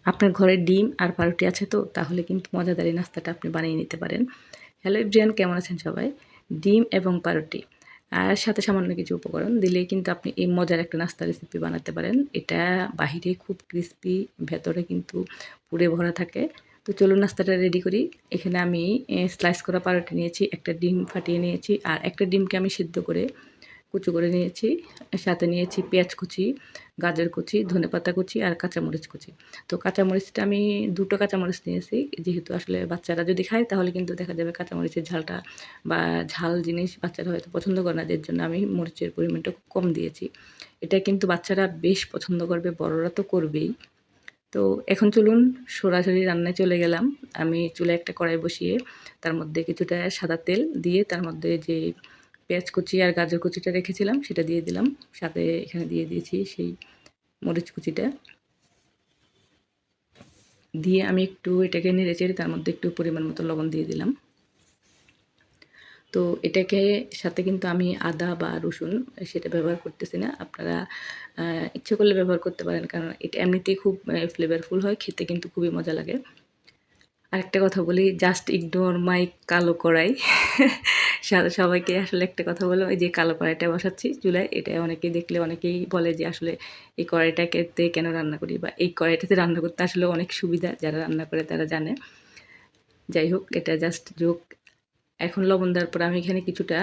আপনার ঘরে ডিম আর পাউরুটি আছে তো? তাহলে কিন্তু মজাদার এই নাস্তাটা আপনি বানিয়ে নিতে পারেন। হ্যালো এভরিওয়ান, কেমন আছেন সবাই? ডিম এবং পাউরুটি আর সাথে সামান্য কিছু উপকরণ দিলেই কিন্তু আপনি এই মজার একটা নাস্তা রেসিপি বানাতে পারেন। এটা বাহিরে খুব ক্রিসপি, ভেতরে কিন্তু পুরে ভরা থাকে। তো চলুন নাস্তাটা রেডি করি। এখানে আমি স্লাইস করা পাউরুটি নিয়েছি, একটা ডিম ফাটিয়ে নিয়েছি আর একটা ডিমকে আমি সিদ্ধ করে কুচি করে নিয়েছি। সাথে নিয়েছি পেঁয়াজ কুচি, গাজর কুচি, ধনেপাতা কুচি আর কাঁচামরিচ কুচি। তো কাঁচামরিচটা আমি ২ টো কাঁচামরিচ নিয়েছি। যেহেতু আসলে বাচ্চারা যদি খায় তাহলে কিন্তু দেখা যাবে কাঁচামরিচের ঝালটা বা ঝাল জিনিস বাচ্চারা হয়তো পছন্দ করে না। এর জন্য আমি মরিচের পরিমাণটা খুব কম দিয়েছি। এটা কিন্তু বাচ্চারা বেশ পছন্দ করবে, বড়রা তো করবেই। তো এখন চলুন সরাসরি রান্নায় চলে গেলাম। আমি চুলায় একটা কড়াই বসিয়ে তার মধ্যে কিছুটা সাদা তেল দিয়ে তার মধ্যে যে পেঁয়াজ কুচি আর গাজর কুচিটা রেখেছিলাম সেটা দিয়ে দিলাম। সাথে এখানে দিয়ে দিয়েছি সেই মরিচ কুচিটা। দিয়ে আমি একটু এটাকে নেড়েচেড়ে তার মধ্যে একটু পরিমাণ মতো লবণ দিয়ে দিলাম। তো এটাকে সাথে কিন্তু আমি আদা বা রসুন সেটা ব্যবহার করতেছি না। আপনারা ইচ্ছে করলে ব্যবহার করতে পারেন, কারণ এটা এমনিতেই খুব ফ্লেভারফুল হয়, খেতে কিন্তু খুবই মজা লাগে। আরেকটা কথা বলি, জাস্ট ইগনোর মাই কালো কড়াই। সবাইকে আসলে একটা কথা বললাম, এই যে কালো কড়াইটা বসাচ্ছি চুলায়, এটা অনেকেই দেখলে অনেকেই বলে যে আসলে এই কড়াইটাতে কেন রান্না করি, বা এই কড়াইটাতে রান্না করতে আসলে অনেক সুবিধা, যারা রান্না করে তারা জানে। যাই হোক, এটা জাস্ট জোক। এখন লবণ দেওয়ার পর আমি এখানে কিছুটা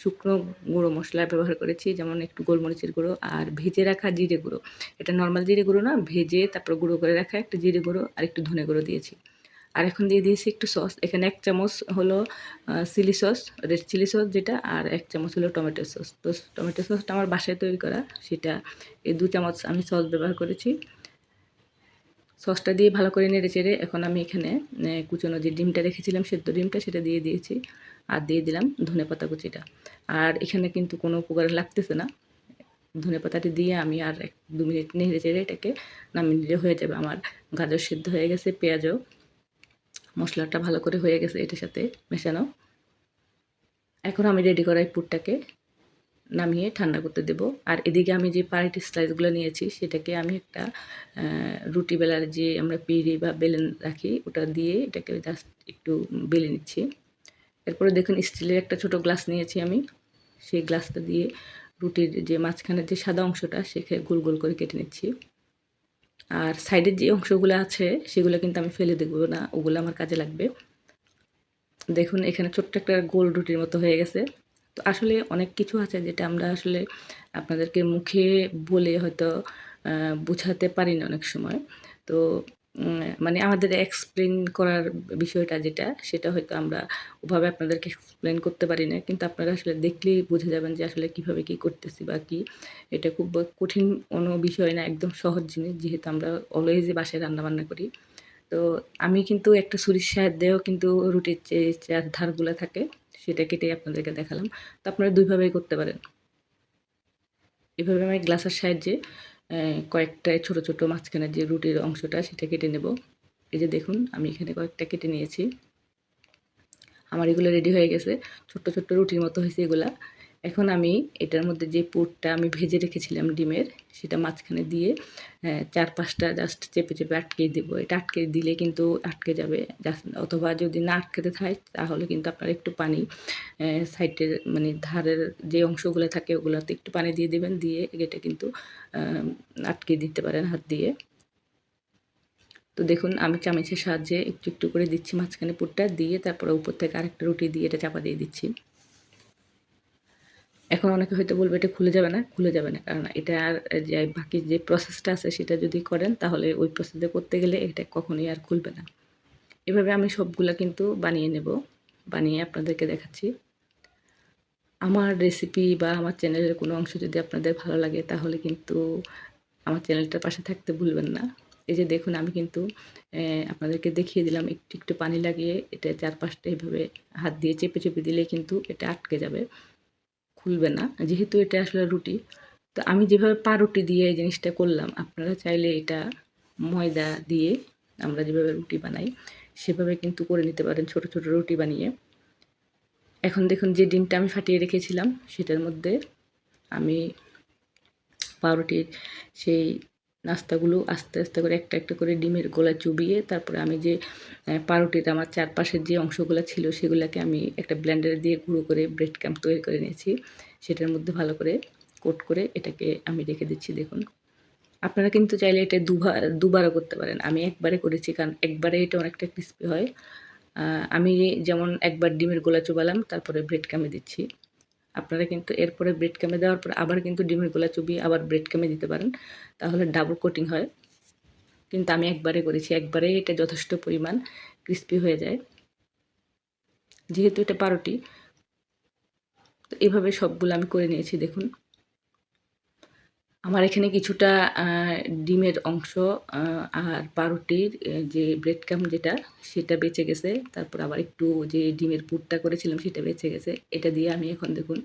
শুকনো গুঁড়ো মশলা ব্যবহার করেছি, যেমন একটু গোলমরিচের গুঁড়ো আর ভেজে রাখা জিরে গুঁড়ো। এটা নর্মাল জিরে গুঁড়ো না, ভেজে তারপর গুঁড়ো করে রাখা একটা জিরে গুঁড়ো আর একটু ধনে গুঁড়ো দিয়েছি। আর এখন দিয়ে দিয়েছি একটু সস। এখানে ১ চামচ হলো chilli sauce, red chilli sauce যেটা, আর ১ চামচ হলো টমেটো সস। তো টমেটো সসটা আমার বাসায় তৈরি করা, সেটা এই ২ চামচ আমি সস ব্যবহার করেছি। সসটা দিয়ে ভালো করে নেড়েচেড়ে এখন আমি এখানে কুচানো যে ডিমটা রেখেছিলাম, সেদ্ধ ডিমটা, সেটা দিয়ে দিয়েছি। আর দিয়ে দিলাম ধনেপাতা কুচিটা। আর এখানে কিন্তু কোনো উপকরণ লাগতেছে না। ধনেপাতাটি দিয়ে আমি আর ১-২ মিনিট নেড়েচেড়ে এটাকে নামিয়ে নিলে হয়ে যাবে। আমার গাজর সিদ্ধ হয়ে গেছে, পেঁয়াজও, মশলাটা ভালো করে হয়ে গেছে এটার সাথে মেশানো। এখন আমি রেডি করা এই পুরটাকে নামিয়ে ঠান্ডা করতে দেব। আর এদিকে আমি যে পাউরুটির স্লাইসগুলো নিয়েছি সেটাকে আমি একটা রুটি বেলার যে আমরা পিঁড়ি বা বেলেন রাখি, ওটা দিয়ে এটাকে জাস্ট একটু বেলে নিচ্ছি। এরপরে দেখুন স্টিলের একটা ছোট গ্লাস নিয়েছি আমি। সেই গ্লাসটা দিয়ে রুটির যে মাঝখানের যে সাদা অংশটা সেখানে গোল গোল করে কেটে নিচ্ছি। আর সাইডের যে অংশগুলো আছে সেগুলো কিন্তু আমি ফেলে দেব না, ওগুলো আমার কাজে লাগবে। দেখুন এখানে ছোট্ট একটা গোল রুটির মতো হয়ে গেছে। তো আসলে অনেক কিছু আছে যেটা আমরা আসলে আপনাদেরকে মুখে বলে হয়তো বোঝাতে পারি না অনেক সময়। তো মানে আমাদের এক্সপ্লেন করার বিষয়টা যেটা, সেটা হয়তো আমরা ওভাবে আপনাদেরকে এক্সপ্লেন করতে পারি না। কিন্তু আপনারা আসলে দেখলেই বুঝে যাবেন যে আসলে কীভাবে কী করতেছি বা কী। এটা খুব কঠিন কোনো বিষয় না, একদম সহজ জিনিস, যেহেতু আমরা অলওয়েজই বাসায় রান্নাবান্না করি। তো আমি কিন্তু একটা ছুরির সাহায্যেও কিন্তু রুটির যে ৪ ধারগুলা থাকে সেটা কেটে আপনাদেরকে দেখালাম। তো আপনারা ২ ভাবেই করতে পারেন। এভাবে আমি গ্লাসের সাহায্যে কয়েকটা ছোট, ছোট মাঝখানের যে রুটির অংশটা সেটা কেটে নেব। এই যে দেখুন আমি এখানে কয়েকটা কেটে নিয়েছি। আমার এগুলো রেডি হয়ে গেছে। ছোট্ট, ছোট্ট রুটির মতো হয়েছে এগুলা। এখন আমি এটার মধ্যে যে পুরটা আমি ভেজে রেখেছিলাম ডিমের, সেটা মাঝখানে দিয়ে ৪-৫ টা জাস্ট চেপে, চেপে আটকিয়ে দেবো। এটা আটকে দিলে কিন্তু আটকে যাবে। জাস্ট, অথবা যদি না আটকাতে চায় তাহলে কিন্তু আপনারা একটু পানি সাইডের মানে ধারের যে অংশগুলো থাকে ওগুলাতে একটু পানি দিয়ে দিবেন। দিয়ে এটা কিন্তু আ আটকে দিতে পারেন হাত দিয়ে। তো দেখুন আমি চামচের সাহায্যে একটু, একটু করে দিচ্ছি মাঝখানে পুরটা দিয়ে, তারপরে উপর থেকে আরেকটা রুটি দিয়ে এটা চাপা দিয়ে দিচ্ছি। এখন অনেকে হয়তো বলবে এটা খুলে যাবে না, খুলে যাবে না। কারণ এটার যে বাকি যে প্রসেসটা আছে সেটা যদি করেন তাহলে ওই প্রসেসে করতে গেলে এটা কখনোই আর খুলবে না। এভাবে আমি সবগুলা কিন্তু বানিয়ে নেব। বানিয়ে আপনাদেরকে দেখাচ্ছি। আমার রেসিপি বা আমার চ্যানেলের কোনো অংশ যদি আপনাদের ভালো লাগে তাহলে কিন্তু আমার চ্যানেলটার পাশে থাকতে ভুলবেন না। এই যে দেখুন আমি কিন্তু আপনাদেরকে দেখিয়ে দিলাম, একটু, একটু পানি লাগিয়ে এটা চারপাশটা এভাবে হাত দিয়ে চেপে, চেপে দিলেই কিন্তু এটা আটকে যাবে। খুলবে না। যেহেতু এটা আসলে রুটি, তো আমি যেভাবে পাউরুটি দিয়ে এই জিনিসটা করলাম, আপনারা চাইলে এটা ময়দা দিয়ে আমরা যেভাবে রুটি বানাই সেভাবে কিন্তু করে নিতে পারেন, ছোট, ছোট রুটি বানিয়ে। এখন দেখুন যে ডিমটা আমি ফাটিয়ে রেখেছিলাম সেটার মধ্যে আমি পাউরুটির সেই নাস্তাগুলো আস্তে আস্তে করে একটা একটা করে ডিমের গোলা চুবিয়ে তারপরে আমি যে পাউরুটির আমার চারপাশের যে অংশগুলো ছিল সেগুলোকে আমি একটা ব্লেন্ডারে দিয়ে গুঁড়ো করে ব্রেড ক্রাম্ব তৈরি করে নিয়েছি। সেটার মধ্যে ভালো করে কোট করে এটাকে আমি রেখে দিচ্ছি দেখুন। আপনারা কিন্তু চাইলে এটা দুবারও করতে পারেন। আমি একবারে করেছি কারণ একবারে এটা অনেকটা ক্রিস্পি হয়। আমি যেমন একবার ডিমের গোলা চুবালাম তারপরে ব্রেড ক্রাম্বে দিচ্ছি। আপনারা কিন্তু এরপরে ব্রেড ক্রাম্বে দেওয়ার পর আবার কিন্তু ডিমের গোলা চুবিয়ে আবার ব্রেড ক্রাম্বে দিতে পারেন। তাহলে ডাবল কোটিং হয়। কিন্তু আমি একবারে করেছি। একবারেই এটা যথেষ্ট পরিমাণ ক্রিস্পি হয়ে যায়। যেহেতু এটা পাউরুটি, তো এভাবে সবগুলো আমি করে নিয়েছি দেখুন। আমার এখানে কিছুটা ডিমের অংশ আর পাউরুটির যে ব্রেড ক্রাম্ব যেটা সেটা বেঁচে গেছে। তারপর আবার একটু যে ডিমের পুরটা করেছিলাম সেটা বেঁচে গেছে। এটা দিয়ে আমি এখন দেখুন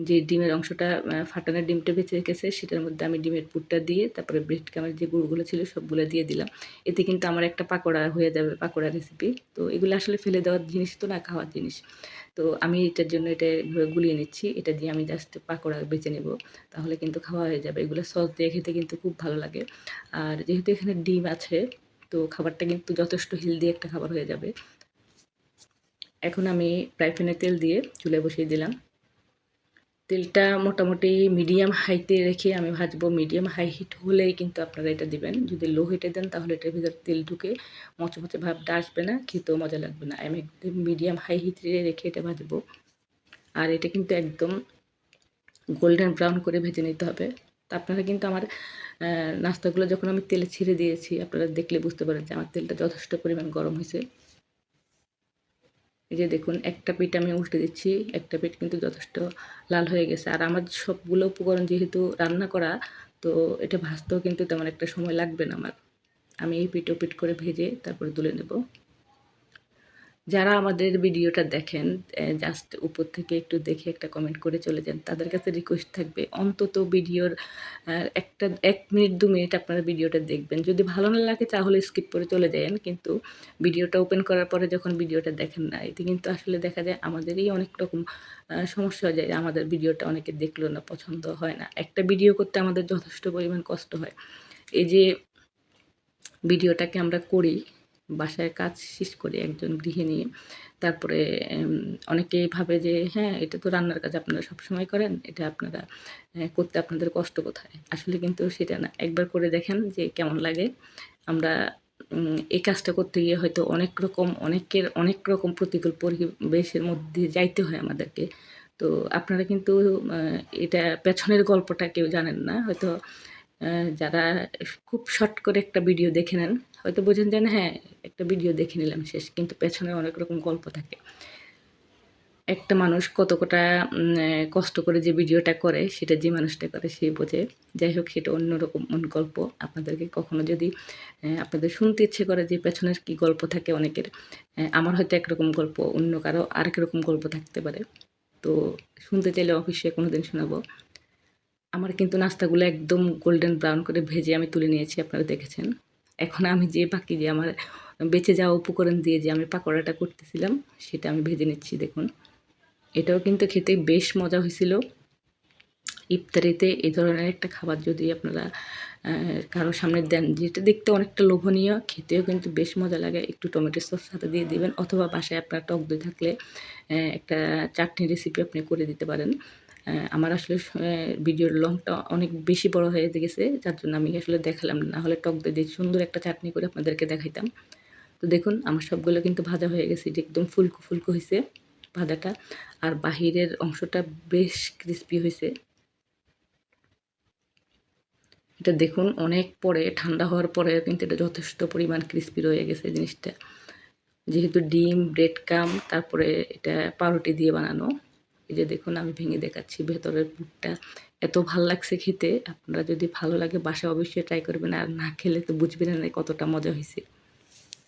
যে ডিমের অংশটা ফাটানো ডিমটা বেঁচে গেছে সেটার মধ্যে আমি ডিমের পুরটা দিয়ে তারপরে ব্রেড ক্রাম্বের যে গুঁড়োগুলো ছিল সবগুলো দিয়ে দিলাম। এতে কিন্তু আমার একটা পাকোড়া হয়ে যাবে, পাকোড়া রেসিপি। তো এগুলো আসলে ফেলে দেওয়ার জিনিস তো না, খাওয়ার জিনিস। তো আমি এটার জন্য এটা এভাবে গুলিয়ে নিচ্ছি। এটা দিয়ে আমি জাস্ট পাকোড়া বেছে নেব। তাহলে কিন্তু খাওয়া হয়ে যাবে। এগুলো সস দিয়ে খেতে কিন্তু খুব ভালো লাগে। আর যেহেতু এখানে ডিম আছে তো খাবারটা কিন্তু যথেষ্ট হেলদি একটা খাবার হয়ে যাবে। এখন আমি ফ্রাই প্যানে তেল দিয়ে চুলায় বসিয়ে দিলাম। তেলটা মোটামুটি মিডিয়াম হাইতে রেখে আমি ভাজবো। মিডিয়াম হাই হিট হলেই কিন্তু আপনারা এটা দিবেন। যদি লো হিটে দেন তাহলে এটার ভিতরে তেল ঢুকে মচমচে ভাবটা আসবে না, খেতেও মজা লাগবে না। আমি একদম মিডিয়াম হাই হিটে রেখে এটা ভাজবো। আর এটা কিন্তু একদম গোল্ডেন ব্রাউন করে ভেজে নিতে হবে। তো আপনারা কিন্তু আমার নাস্তাগুলো যখন আমি তেলে ছেড়ে দিয়েছি আপনারা দেখলে বুঝতে পারেন যে আমার তেলটা যথেষ্ট পরিমাণ গরম হয়েছে। এই যে দেখুন একটা পিঠ আমি উল্টে দিচ্ছি, একটা পিঠ কিন্তু যথেষ্ট লাল হয়ে গেছে। আর আমার সবগুলো উপকরণ যেহেতু রান্না করা, তো এটা ভাজতেও কিন্তু তেমন একটা সময় লাগবে না আমার। আমি এই পিঠ ও পিঠ করে ভেজে তারপরে তুলে নেব। যারা আমাদের ভিডিওটা দেখেন জাস্ট উপর থেকে একটু দেখে একটা কমেন্ট করে চলে যান। তাদের কাছে রিকোয়েস্ট থাকবে অন্তত ভিডিওর একটা ১ মিনিট ২ মিনিট আপনারা ভিডিওটা দেখবেন। যদি ভালো না লাগে তাহলে স্কিপ করে চলে যায়েন। কিন্তু ভিডিওটা ওপেন করার পরে যখন ভিডিওটা দেখেন না, এতে কিন্তু আসলে দেখা যায় আমাদেরই অনেক রকম সমস্যা হয়ে যায়। আমাদের ভিডিওটা অনেকে দেখলো না, পছন্দ হয় না। একটা ভিডিও করতে আমাদের যথেষ্ট পরিমাণ কষ্ট হয়। এই যে ভিডিওটাকে আমরা করি, বাসায় কাজ শেষ করি একজন গৃহিণী। তারপরে অনেকেই ভাবে যে হ্যাঁ, এটা তো রান্নার কাজ আপনারা সবসময় করেন। এটা আপনারা করতে আপনাদের কষ্ট কোথায়? আসলে কিন্তু সেটা না। একবার করে দেখেন যে কেমন লাগে। আমরা এই কাজটা করতে গিয়ে হয়তো অনেক রকম প্রতিকূল পরিবেশের মধ্যে যাইতে হয় আমাদেরকে। তো আপনারা কিন্তু আ এটা পেছনের গল্পটা কেউ জানেন না। হয়তো যারা খুব শর্ট করে একটা ভিডিও দেখে নেন, হয়তো বোঝেন যে না হ্যাঁ, একটা ভিডিও দেখে নিলাম শেষ। কিন্তু পেছনে অনেক রকম গল্প থাকে। একটা মানুষ কতটা কষ্ট করে যে ভিডিওটা করে সেটা যে মানুষটা করে সে বোঝে। যাই হোক সেটা অন্যরকম গল্প। আপনাদেরকে কখনো যদি আপনাদের শুনতে ইচ্ছে করে যে পেছনের কি গল্প থাকে অনেকের। আমার হয়তো একরকম গল্প, অন্য কারো আরেক রকম গল্প থাকতে পারে। তো শুনতে চাইলে অবশ্যই কোনোদিন শোনাবো। আমার কিন্তু নাস্তাগুলো একদম গোল্ডেন ব্রাউন করে ভেজে আমি তুলে নিয়েছি, আপনারা দেখেছেন। এখন আমি যে বাকি যে আমার বেঁচে যাওয়া উপকরণ দিয়ে যে আমি পাকোড়াটা করতেছিলাম সেটা আমি ভেজে নিচ্ছি দেখুন। এটাও কিন্তু খেতে বেশ মজা হয়েছিল। ইফতারিতে এই ধরনের একটা খাবার যদি আপনারা কারো সামনে দেন, যেটা দেখতে অনেকটা লোভনীয়, খেতেও কিন্তু বেশ মজা লাগে। একটু টমেটো সস সাথে দিয়ে দিবেন অথবা বাসায় আপনার টক দই থাকলে একটা চাটনি রেসিপি আপনি করে দিতে পারেন। আমার আসলে ভিডিওর লংটা অনেক বেশি বড় হয়ে গেছে, যার জন্য আমি আসলে দেখালাম না। নাহলে টক দই দিয়ে সুন্দর একটা চাটনি করে আপনাদেরকে দেখাইতাম। তো দেখুন আমার সবগুলো কিন্তু ভাজা হয়ে গেছে। এটা একদম ফুলকো, ফুলকো হইছে ভাজাটা। আর বাহিরের অংশটা বেশ ক্রিসপি হইছে। এটা দেখুন অনেক পরে ঠান্ডা হওয়ার পরেও কিন্তু এটা যথেষ্ট পরিমাণ ক্রিসপি রয়ে গেছে জিনিসটা। যেহেতু ডিম, ব্রেড ক্রাম্ব তারপরে এটা পাউরুটি দিয়ে বানানো। এই যে দেখুন আমি ভেঙে দেখাচ্ছি ভেতরের পুরটা। এত ভাল লাগছে খেতে। আপনারা যদি ভালো লাগে বাসায় অবশ্যই ট্রাই করবেন। আর না খেলে তো বুঝবেন না কতটা মজা হইছে।